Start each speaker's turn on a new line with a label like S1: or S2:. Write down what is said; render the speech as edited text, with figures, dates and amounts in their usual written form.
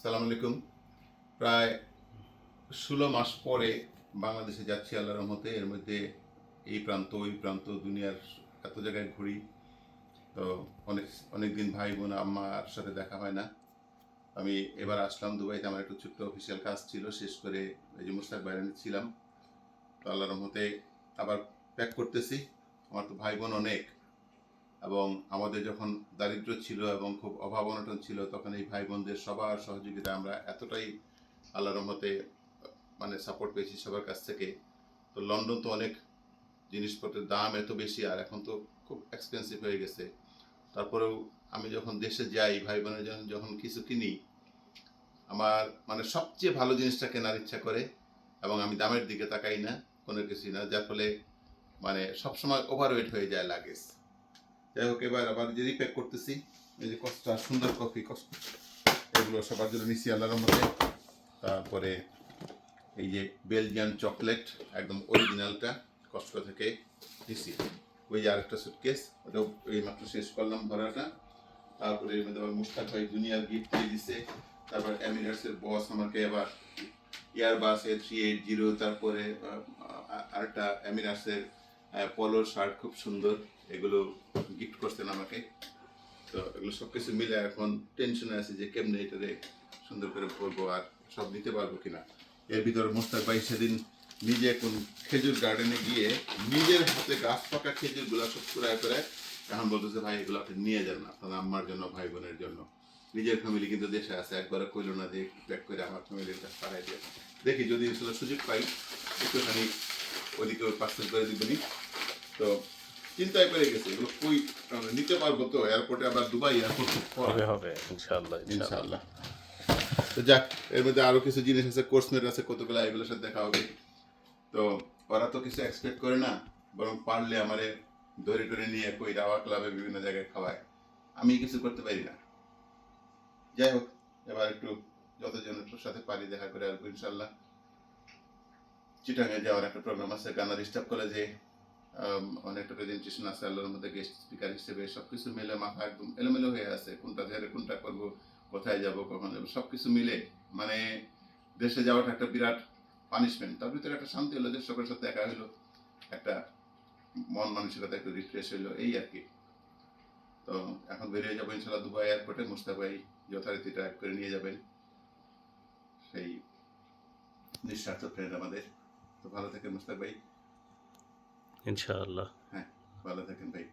S1: সালাম আলাইকুম। প্রায় 16 মাস পরে বাংলাদেশে যাচ্ছি আল্লাহর রহমতে। এর মধ্যে এই প্রান্ত ওই প্রান্ত দুনিয়ার এত জায়গায় ঘুরি। তো অনেক অনেক দিন ভাই বোন আম্মার সাথে দেখা হয় না। আমি এবার আসলাম দুবাইতে, আমার একটু ছোট্ট অফিসিয়াল কাজ ছিল, শেষ করে এই যে মুস্তাক বাইরে ছিলাম। তো আল্লাহর রহমতে আবার প্যাক করতেছি। আমার তো ভাই বোন অনেক, এবং আমাদের যখন দারিদ্র ছিল এবং খুব অভাব অনটন ছিল, তখন এই ভাই বোনদের সবার সহযোগিতা আমরা এতটাই আল্লাহর রহমতে মানে সাপোর্ট পেয়েছি সবার কাছ থেকে। তো লন্ডন তো অনেক জিনিসপত্রের দাম এত বেশি, আর এখন তো খুব এক্সপেন্সিভ হয়ে গেছে। তারপরেও আমি যখন দেশে যাই, ভাই বোনের জন্য যখন কিছু কিনি, আমার মানে সবচেয়ে ভালো জিনিসটা কেনার ইচ্ছা করে, এবং আমি দামের দিকে তাকাই না, কোনো কিছুই না, যার ফলে মানে সবসময় ওভারওয়েট হয়ে যায় লাগেজ। যাই হোক, এবার আবার যে রিপ্যাক করতেছি, এই যে কস্টা সুন্দর কফি কষ্ট, এগুলো সবার জন্য নিচ্ছি আল্লাহর মধ্যে। তারপরে এই যে বেলজিয়ান চকলেট, একদম অরিজিনালটা কষ্ট থেকে নিচ্ছি। ওই যে আরেকটা সুটকেস, ওটাও এই মাত্র শেষ করলাম ভরাটা। তারপরে এর মধ্যে আবার মুস্তাক ভাই দুনিয়ার গিফট দিয়ে দিছে। তারপর এমিরেটসের বস আমাকে আবার এয়ারবাস A380, তারপরে আরেকটা এমিরেটসের পলো শার্ট খুব সুন্দর, এগুলো গিফট করছেন আমাকে। তো এগুলো সব কিছু মিলে এখন টেনশনে আছে যে কেমনে এটারে সুন্দর করে পরবো আর সব নিতে পারবো কিনা। এর ভিতরে মোস্তাক ভাই সেদিন নিজে কোন খেজুর গার্ডেনে গিয়ে নিজের হাতে গাছ পাকা খেজুরগুলো সব কুড়ায় করে এখন বলতেছে, ভাই এগুলো আপনি নিয়ে যান আপনার আম্মার জন্য, ভাই বোনের জন্য। নিজের ফ্যামিলি কিন্তু দেশে আছে, একবারে কইল না যে প্যাক করে আমার ফ্যামিলির কাছে পাঠাই দিয়ে। দেখি যদি আসলে সুযোগ পাই একটুখানি ওদিকে পার্সেল করে দিবনি। তো চিন্তায় পড়ে গেছে এগুলো কই নিতে পারবো তো, এয়ারপোর্টে আবার দুবাই এয়ারপোর্ট
S2: হবে হবে ইনশাআল্লাহ
S1: ইনশাআল্লাহ। তো যাক, এর মধ্যে আরো কিছু জিনিস আছে, কোর্সমেট আছে কতগুলো, এগুলোর সাথে দেখা হবে। তো ওরা তো কিছু এক্সপেক্ট করে না, বরং পারলে আমারে ধরে টরে নিয়ে কই দাওয়া ক্লাবে বিভিন্ন জায়গায় খাওয়ায়, আমি কিছু করতে পারি না। যাই হোক, এবার একটু যতজনের সাথে পারি দেখা করে আসবো ইনশাল্লাহ। চিটাগাঙে যাওয়ার একটা প্রোগ্রাম আছে, গানা ডিস্টার্ব কলেজে অনেকটা প্রেজেন্টেশন আছে আল্লাহর মধ্যে গেস্ট স্পিকার হিসেবে। সবকিছু মিলে মাথা একদম এলোমেলো হয়ে আছে, কোনটা ছেড়ে কোনটা করবো, কোথায় যাব কখন যাবো, সবকিছু মিলে মানে দেশে যাওয়াটা একটা বিরাট পানিশমেন্ট। তার ভিতরে একটা শান্তি হলো যে সকলের সাথে দেখা হলো, একটা মন মানসিকতা একটু রিফ্রেশ হইলো, এই আর কি। তো এখন বেরিয়ে যাবো ইনশাল্লাহ দুবাই এয়ারপোর্টে। মুস্তাক ভাই যথারীতি ড্রাইভ করে নিয়ে যাবেন, সেই নিঃস্বার্থ ফ্রেন্ড আমাদের। তো ভালো থাকেন মুস্তাক ভাই।
S2: ইনশাআল্লাহ।
S1: হ্যাঁ, ভালো থাকেন ভাই।